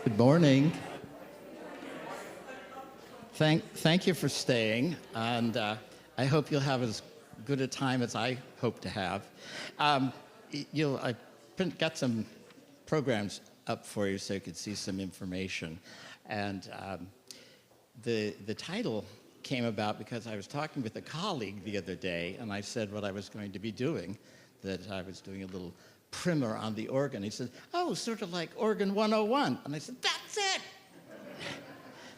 Good morning. Thank you for staying, and I hope you'll have as good a time as I hope to have. I got some programs up for you so you could see some information, and the title came about because I was talking with a colleague the other day, and I said what I was going to be doing, that I was doing a little primer on the organ. He said, "Oh, sort of like Organ 101." And I said, "That's it!"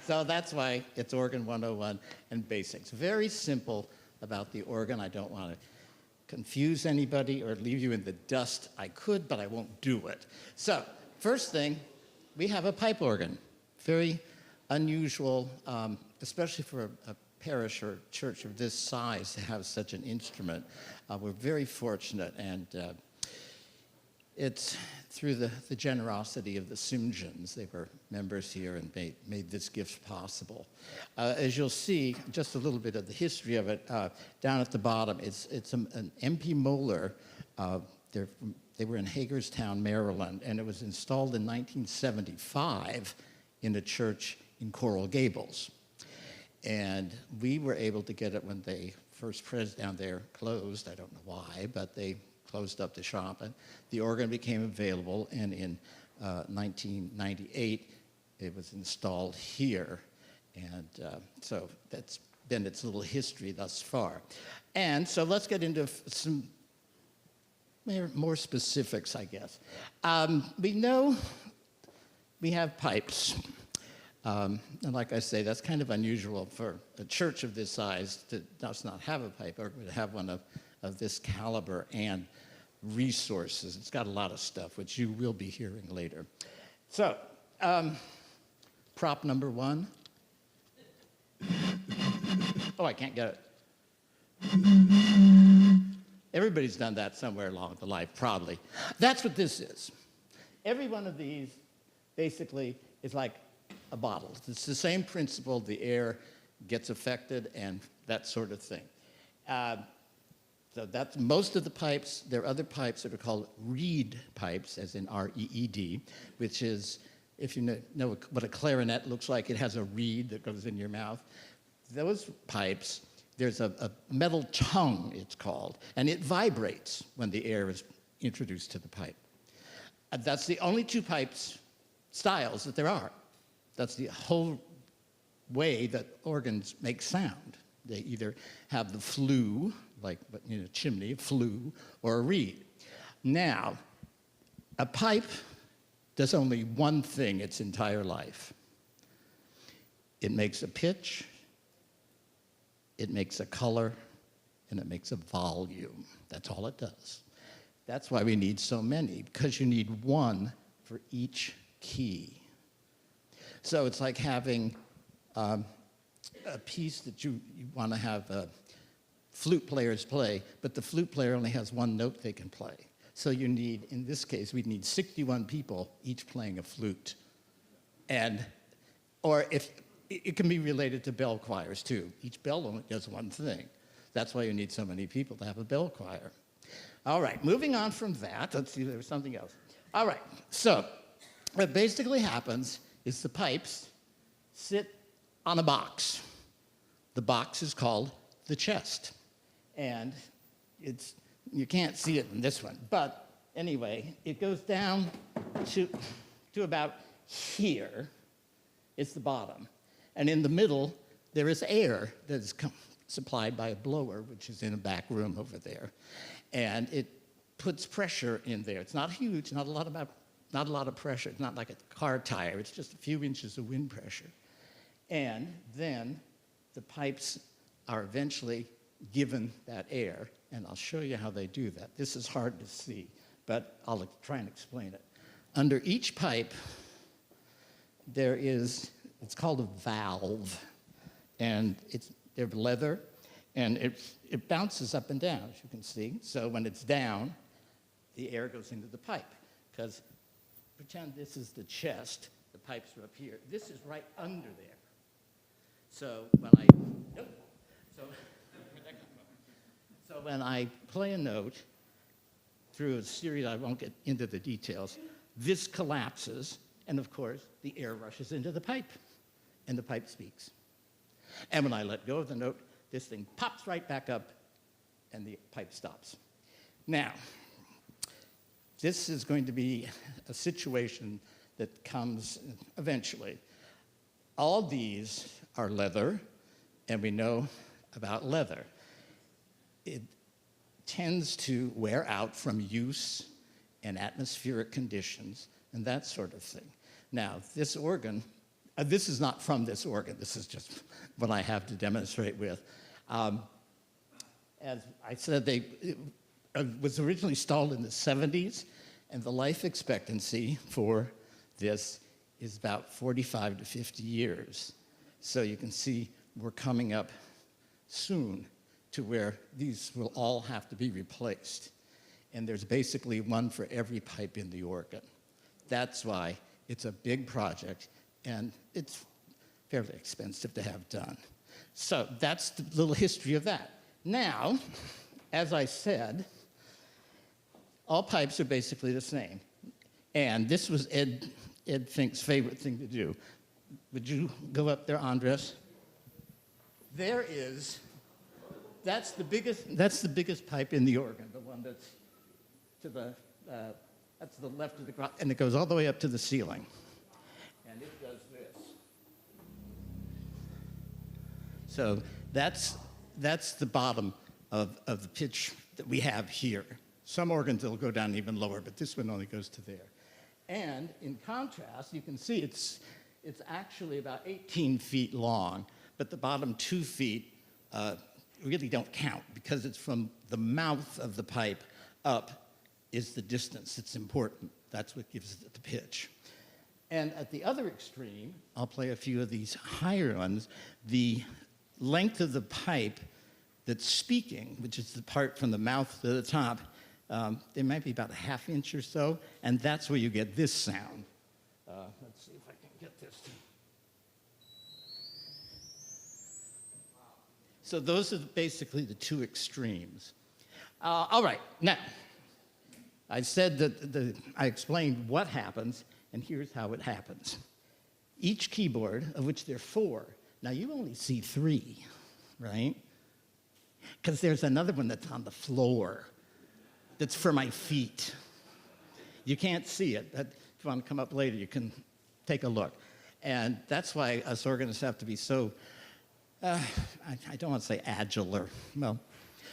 So that's why it's Organ 101 and Basics. Very simple about the organ. I don't want to confuse anybody or leave you in the dust. I could, but I won't do it. So first thing, we have a pipe organ. Very unusual, especially for a parish or church of this size to have such an instrument. We're very fortunate, and it's through the generosity of the Simjans. They were members here and made this gift possible. As you'll see, just a little bit of the history of it, down at the bottom, it's an MP Moeller. They were in Hagerstown, Maryland, and it was installed in 1975 in a church in Coral Gables. And we were able to get it when they first Pres down there closed. I don't know why, but they closed up the shop, and the organ became available, and in 1998 it was installed here, and so that's been its little history thus far. And so let's get into some more specifics, I guess. We know we have pipes, and like I say, that's kind of unusual for a church of this size to does not have a pipe organ, to have one of this caliber and resources. It's got a lot of stuff, which you will be hearing later. So, prop number one. Oh, I can't get it. Everybody's done that somewhere along the life, probably. That's what this is. Every one of these basically is like a bottle. It's the same principle. The air gets affected and that sort of thing. So that's most of the pipes. There are other pipes that are called reed pipes, as in R-E-E-D, which is, if you know what a clarinet looks like, it has a reed that goes in your mouth. Those pipes, there's a metal tongue, it's called, and it vibrates when the air is introduced to the pipe. That's the only two pipes styles that there are. That's the whole way that organs make sound. They either have the flue, like in a chimney, a flue, or a reed. Now, a pipe does only one thing its entire life. It makes a pitch, it makes a color, and it makes a volume. That's all it does. That's why we need so many, because you need one for each key. So it's like having a piece that you want to have flute players play, but the flute player only has one note they can play. So you need, in this case, we'd need 61 people, each playing a flute. Or if it can be related to bell choirs too. Each bell only does one thing. That's why you need so many people to have a bell choir. All right, moving on from that, let's see, there was something else. All right, so what basically happens is the pipes sit on a box. The box is called the chest. And you can't see it in this one, but anyway, it goes down to about here. It's the bottom. And in the middle, there is air that is supplied by a blower, which is in a back room over there. And it puts pressure in there. It's not huge, not a lot of pressure. It's not like a car tire. It's just a few inches of wind pressure. And then the pipes are eventually given that air, and I'll show you how they do that. This is hard to see, but I'll try and explain it. Under each pipe, it's called a valve, and they're leather, and it bounces up and down, as you can see. So when it's down, the air goes into the pipe, because pretend this is the chest, the pipes are up here. This is right under there. So when I play a note through a series, I won't get into the details, this collapses And of course, the air rushes into the pipe, and the pipe speaks. And when I let go of the note, this thing pops right back up, and the pipe stops. Now, this is going to be a situation that comes eventually. All these are leather, and we know about leather. It tends to wear out from use and atmospheric conditions and that sort of thing. Now, this organ, this is not from this organ. This is just what I have to demonstrate with. As I said, it was originally installed in the 70s, and the life expectancy for this is about 45 to 50 years. So you can see we're coming up soon to where these will all have to be replaced. And there's basically one for every pipe in the organ. That's why it's a big project, and it's fairly expensive to have done. So that's the little history of that. Now, as I said, all pipes are basically the same. And this was Ed Fink's favorite thing to do. Would you go up there, Andres? There is, that's the biggest pipe in the organ, the one that's to the left of the ground, and it goes all the way up to the ceiling. And it does this. So that's the bottom of the pitch that we have here. Some organs will go down even lower, but this one only goes to there. And in contrast, you can see it's actually about 18 feet long, but the bottom 2 feet really don't count because it's from the mouth of the pipe up is the distance. It's important. That's what gives it the pitch. And at the other extreme, I'll play a few of these higher ones, the length of the pipe that's speaking, which is the part from the mouth to the top, there might be about a ½ inch or so, and that's where you get this sound. Let's see if I can get this. So those are basically the two extremes. All right, now, I said that I explained what happens, and here's how it happens. Each keyboard, of which there are 4, now you only see 3, right? Because there's another one that's on the floor that's for my feet. You can't see it, but if you want to come up later, you can take a look. And that's why us organists have to be so, I don't want to say agile or, well,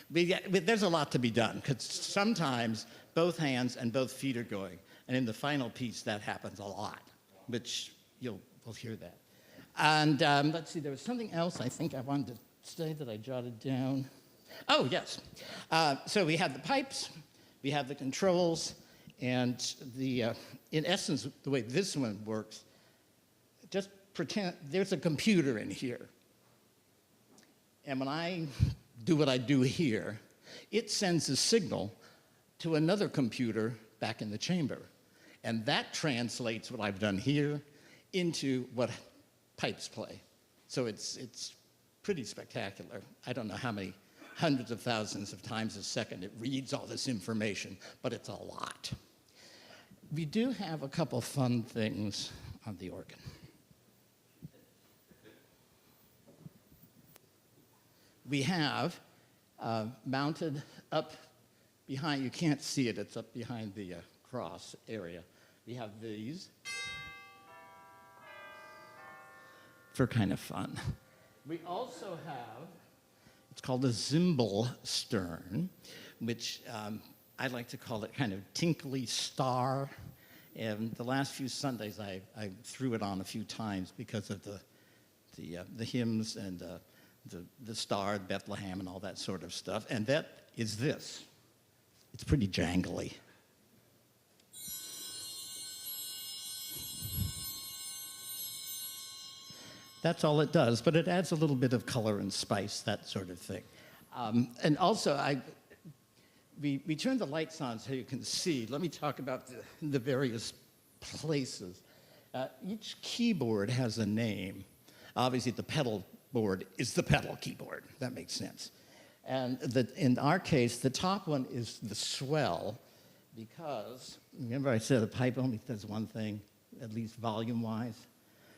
but there's a lot to be done, because sometimes both hands and both feet are going. And in the final piece, that happens a lot, which we'll hear that. And let's see, there was something else I think I wanted to say that I jotted down. Oh, yes. So we have the pipes, we have the controls, and in essence, the way this one works, just pretend there's a computer in here. And when I do what I do here, it sends a signal to another computer back in the chamber. And that translates what I've done here into what pipes play. So it's pretty spectacular. I don't know how many hundreds of thousands of times a second it reads all this information, but it's a lot. We do have a couple fun things on the organ. We have mounted up behind, you can't see it, it's up behind the cross area. We have these for kind of fun. We also have, it's called a Zimbel stern, which I like to call it kind of tinkly star. And the last few Sundays I threw it on a few times because of the hymns and the star, Bethlehem, and all that sort of stuff. And that is this. It's pretty jangly. That's all it does, but it adds a little bit of color and spice, that sort of thing. And also, we turn the lights on so you can see. Let me talk about the various places. Each keyboard has a name. Obviously, the pedal board is the pedal keyboard. That makes sense. And in our case, the top one is the swell, because, remember I said a pipe only does one thing, at least volume-wise.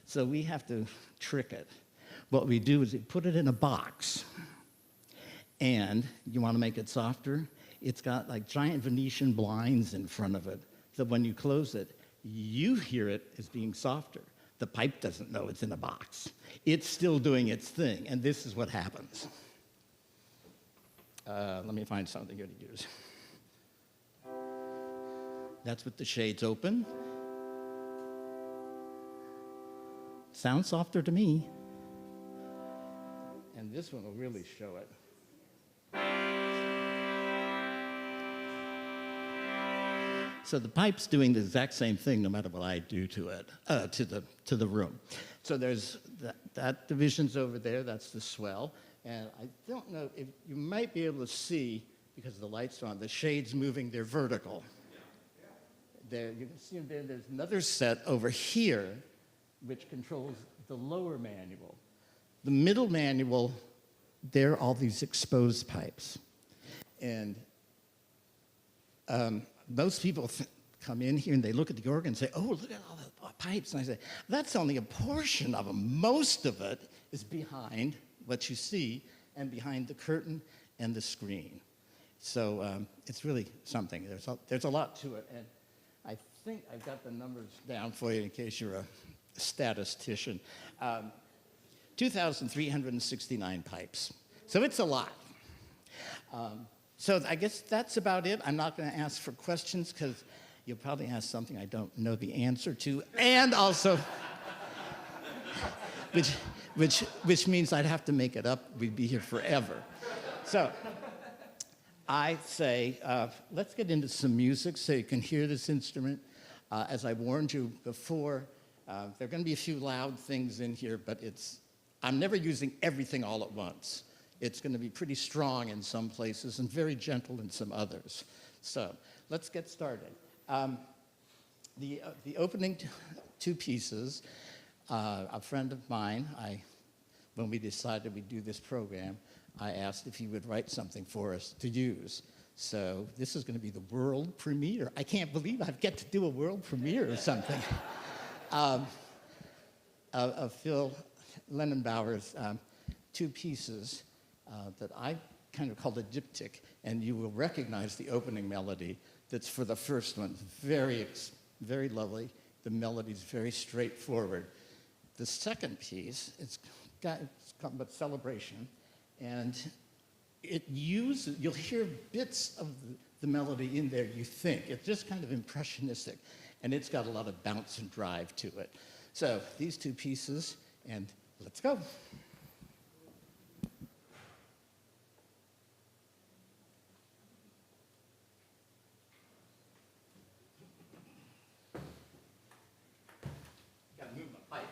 So we have to trick it. What we do is we put it in a box, and you want to make it softer? It's got like giant Venetian blinds in front of it, so when you close it, you hear it as being softer. The pipe doesn't know it's in a box. It's still doing its thing, and this is what happens. Let me find something good to use. That's with the shades open. Sounds softer to me. And this one will really show it. So the pipe's doing the exact same thing no matter what I do to it, to the room. So there's that division's over there, that's the swell. And I don't know if you might be able to see, because the lights are on, the shades moving, they're vertical. There, you can see them there. There's another set over here which controls the lower manual. The middle manual, there are all these exposed pipes. And most people come in here and they look at the organ and say, oh, look at all the pipes. And I say, that's only a portion of them. Most of it is behind what you see and behind the curtain and the screen. So it's really something. There's a lot to it. And I think I've got the numbers down for you in case you're a statistician. 2,369 pipes. So it's a lot. So I guess that's about it. I'm not going to ask for questions because you'll probably ask something I don't know the answer to, and also, which means I'd have to make it up. We'd be here forever. So I say, let's get into some music so you can hear this instrument. As I warned you before, there are going to be a few loud things in here, but I'm never using everything all at once. It's going to be pretty strong in some places and very gentle in some others. So let's get started. The opening two pieces, a friend of mine, when we decided we'd do this program, I asked if he would write something for us to use. So this is going to be the world premiere. I can't believe I get to do a world premiere or something. Of Phil Lenenbauer's two pieces that I kind of call a diptych, and you will recognize the opening melody that's for the first one. Very, very lovely. The melody's very straightforward. The second piece, it's called Celebration, and you'll hear bits of the melody in there, you think. It's just kind of impressionistic, and it's got a lot of bounce and drive to it. So these two pieces, and let's go. Gotta move my pipe.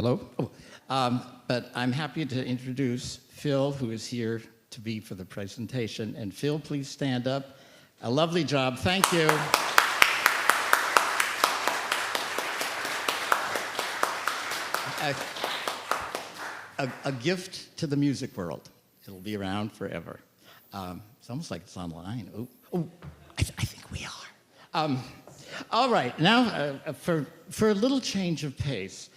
Hello? Oh, but I'm happy to introduce Phil, who is here to be for the presentation. And Phil, please stand up. A lovely job. Thank you. A gift to the music world. It'll be around forever. It's almost like it's online. I think we are. All right, now for a little change of pace,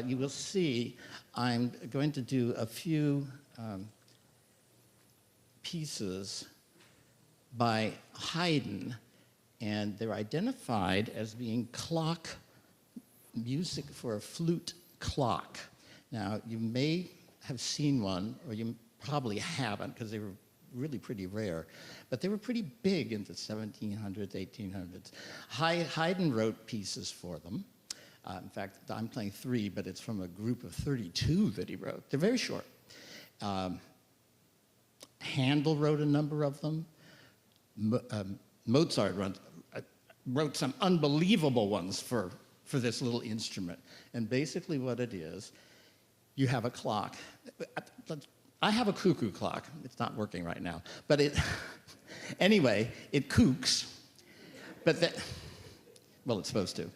you will see I'm going to do a few pieces by Haydn, and they're identified as being clock music for a flute clock. Now, you may have seen one, or you probably haven't, because they were really pretty rare, but they were pretty big in the 1700s, 1800s. Haydn wrote pieces for them. In fact, I'm playing 3, but it's from a group of 32 that he wrote. They're very short. Handel wrote a number of them. Mozart wrote some unbelievable ones for this little instrument. And basically what it is, you have a clock. I have a cuckoo clock. It's not working right now. But anyway, it kooks. Well, it's supposed to.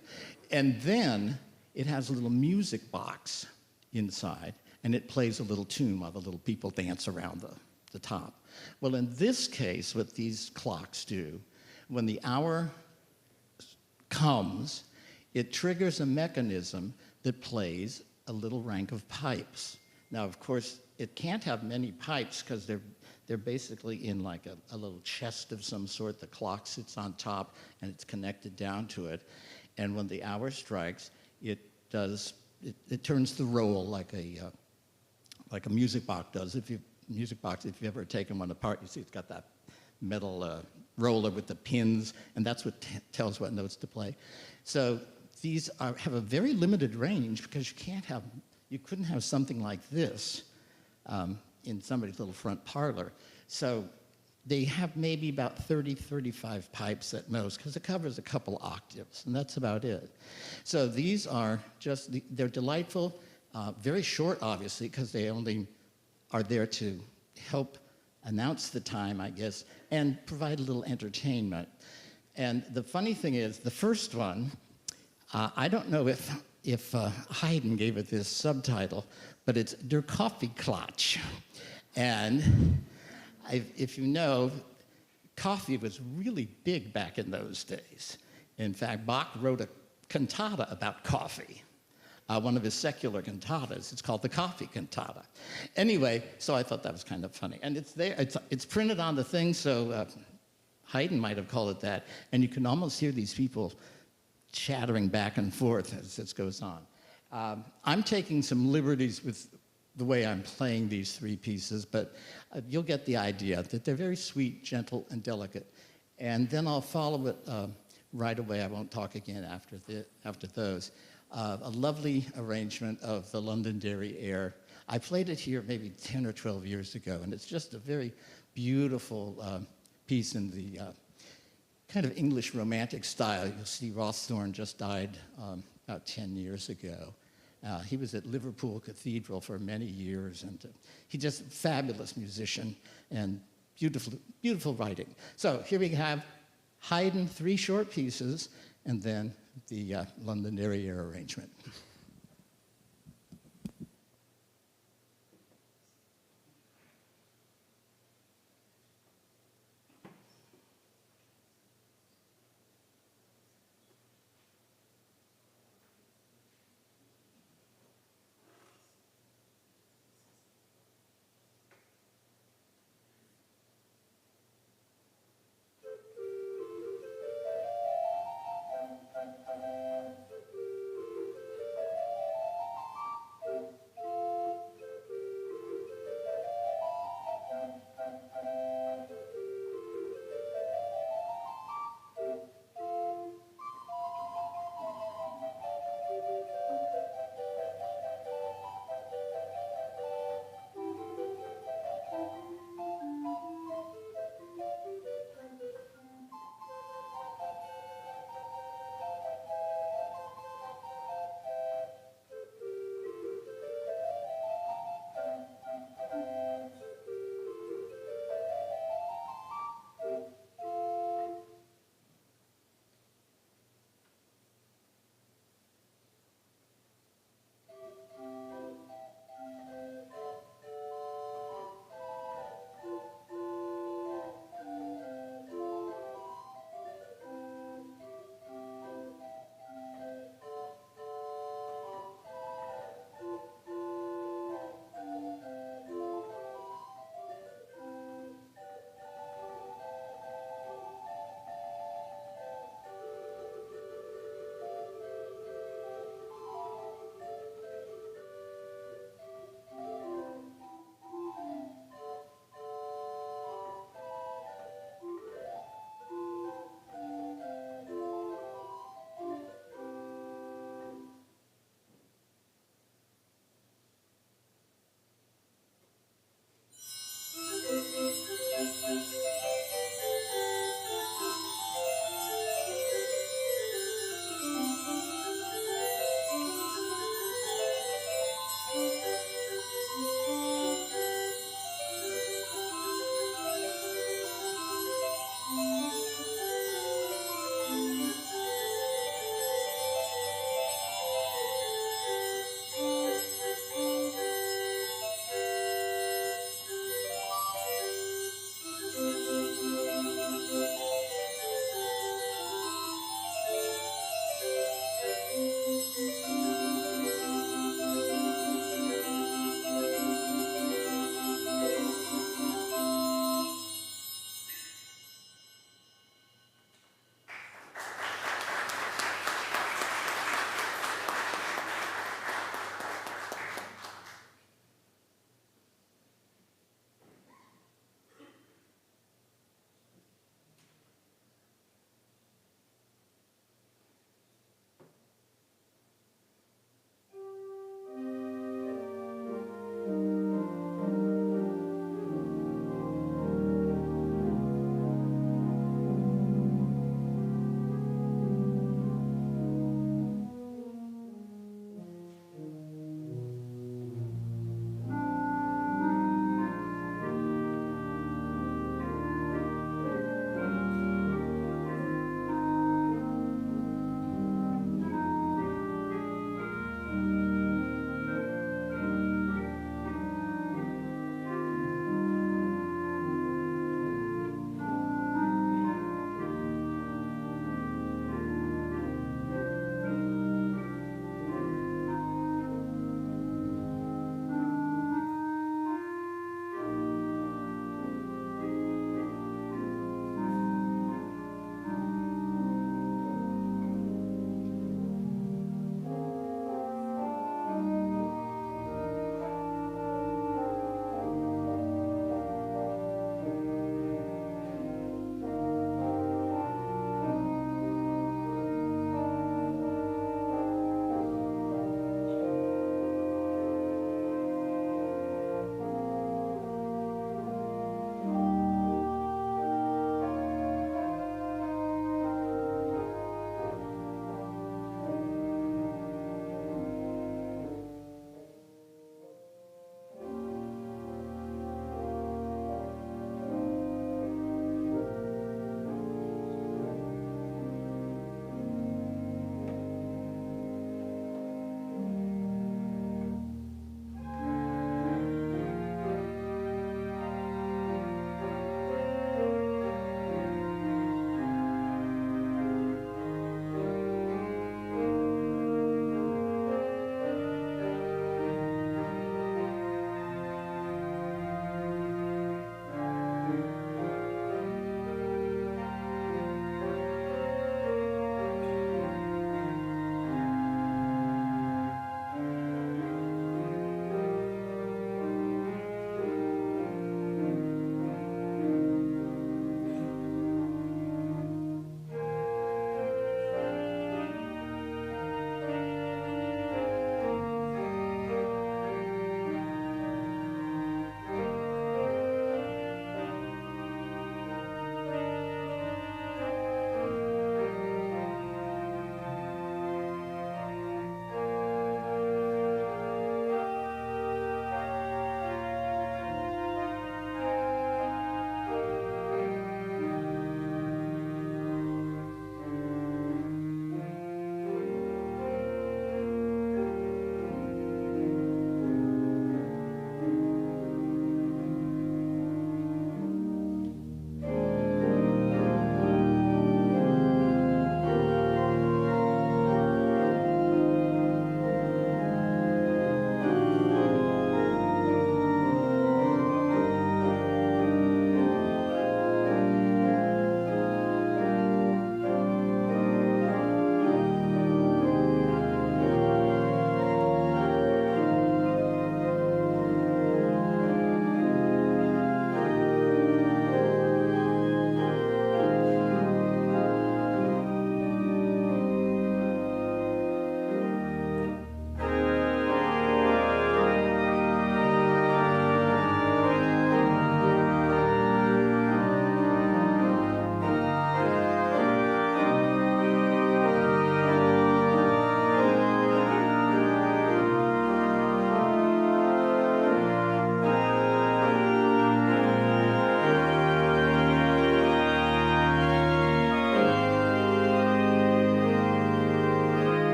And then it has a little music box inside, and it plays a little tune while the little people dance around the top. Well, in this case, what these clocks do, when the hour comes, it triggers a mechanism that plays a little rank of pipes. Now, of course, it can't have many pipes because they're basically in like a little chest of some sort. The clock sits on top, and it's connected down to it. And when the hour strikes, it turns the roll like a music box does. If you've ever taken one apart, you see it's got that metal roller with the pins, and that's what tells what notes to play. So these have a very limited range because you couldn't have something like this in somebody's little front parlor. So they have maybe about 30, 35 pipes at most, because it covers a couple octaves, and that's about it. So these are they're delightful, very short, obviously, because they only are there to help announce the time, I guess, and provide a little entertainment. And the funny thing is, the first one, I don't know if Haydn gave it this subtitle, but it's Der Kaffeeklatsch. And if you know, coffee was really big back in those days. In fact, Bach wrote a cantata about coffee, one of his secular cantatas. It's called the Coffee Cantata. Anyway, so I thought that was kind of funny. And it's there, it's printed on the thing, so Haydn might have called it that. And you can almost hear these people chattering back and forth as this goes on. I'm taking some liberties with the way I'm playing these 3 pieces, but you'll get the idea that they're very sweet, gentle, and delicate. And then I'll follow it right away. I won't talk again after those. A lovely arrangement of the Londonderry air. I played it here maybe 10 or 12 years ago, and it's just a very beautiful piece in the kind of English romantic style. You'll see Ross Thorne just died about 10 years ago. He was at Liverpool Cathedral for many years, and he's just a fabulous musician and beautiful writing. So here we have Haydn, 3 short pieces, and then the Londonderry air arrangement.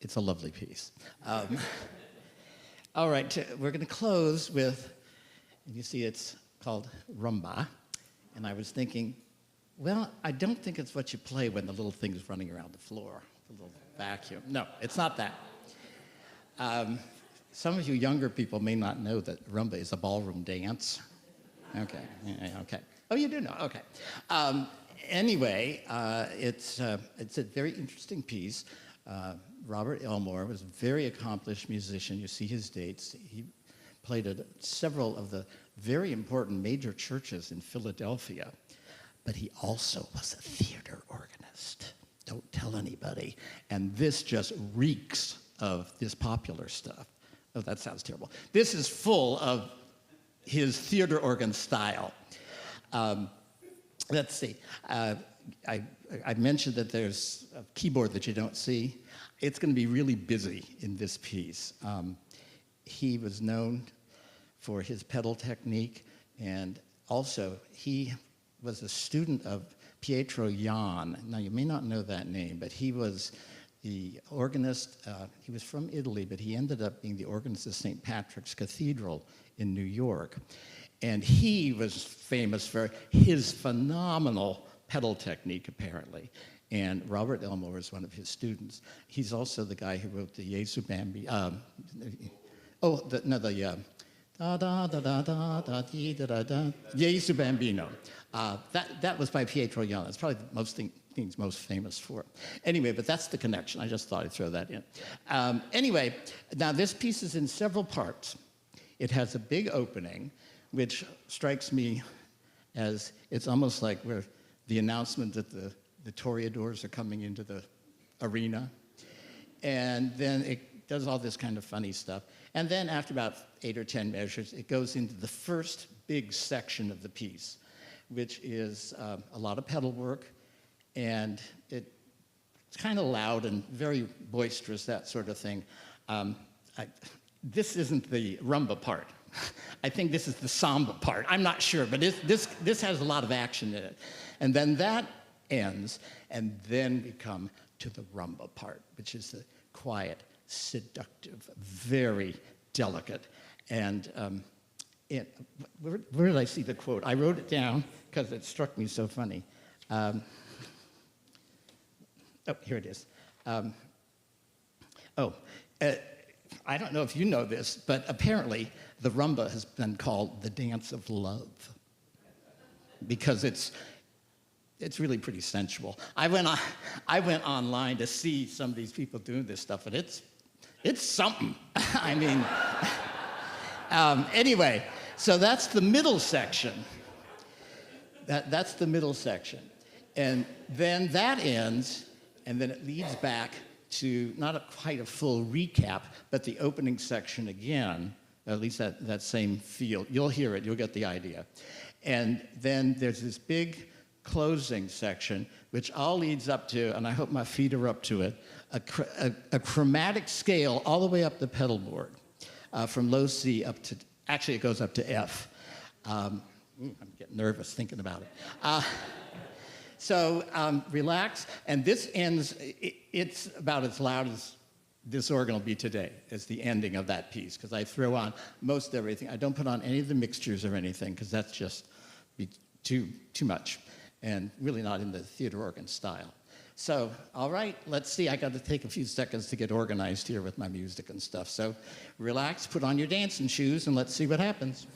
it's a lovely piece. All right, we're going to close with, and you see it's called Rumba. And I was thinking, well, I don't think it's what you play when the little thing's running around the floor, the little vacuum. No, it's not that. Some of you younger people may not know that Rumba is a ballroom dance. Okay, okay. Oh, you do know, okay. Anyway, it's a very interesting piece. Robert Elmore was a very accomplished musician. You see his dates. He played at several of the very important major churches in Philadelphia, but he also was a theater organist. Don't tell anybody. And this just reeks of this popular stuff. Oh, that sounds terrible. This is full of his theater organ style. Let's see. I mentioned that there's a keyboard that you don't see. It's going to be really busy in this piece. He was known for his pedal technique, and also he was a student of Pietro Jan. Now, you may not know that name, but he was the organist. He was from Italy, but he ended up being the organist of St. Patrick's Cathedral in New York. And he was famous for his phenomenal pedal technique, apparently. And Robert Elmore was one of his students. He's also the guy who wrote the Jesu Bambino. Jesu Bambino. That was by Pietro Jan. That's probably the things most famous for. Anyway, but that's the connection. I just thought I'd throw that in. Anyway, now this piece is in several parts. It has a big opening, which strikes me as it's almost like we're the announcement that the toreadors are coming into the arena. And then it does all this kind of funny stuff. And then after about 8 or 10 measures, it goes into the first big section of the piece, which is a lot of pedal work, and it's kind of loud and very boisterous, that sort of thing. This isn't the rumba part. I think this is the samba part. I'm not sure, but this has a lot of action in it. And then that ends, and then we come to the rumba part, which is the quiet, seductive, very delicate. And where did I see the quote? I wrote it down because it struck me so funny. Oh, here it is. I don't know if you know this, but apparently the rumba has been called the dance of love because it's really pretty sensual. I went online to see some of these people doing this stuff, and it's something. I mean, anyway, so that's the middle section. That's the middle section. And then that ends, and then it leads back to not quite a full recap, but the opening section again, at least that same feel. You'll hear it, you'll get the idea. And then there's this big closing section, which all leads up to, and I hope my feet are up to it, a chromatic scale all the way up the pedal board, from low C up to, actually it goes up to F. I'm getting nervous thinking about it. So relax, and this ends, it's about as loud as this organ will be today, as the ending of that piece, because I throw on most everything. I don't put on any of the mixtures or anything, because that's just be too much, and really not in the theater organ style. So, all right, let's see. I got to take a few seconds to get organized here with my music and stuff. So relax, put on your dancing shoes, and let's see what happens.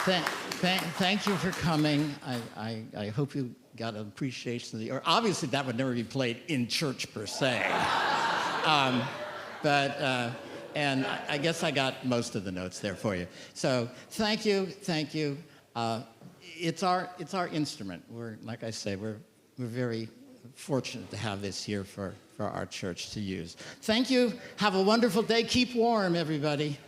Thank you for coming. I hope you got an appreciation of the, or obviously that would never be played in church per se. And I guess I got most of the notes there for you. So thank you. It's our instrument. We're, like I say, we're very fortunate to have this here for our church to use. Thank you. Have a wonderful day. Keep warm, everybody.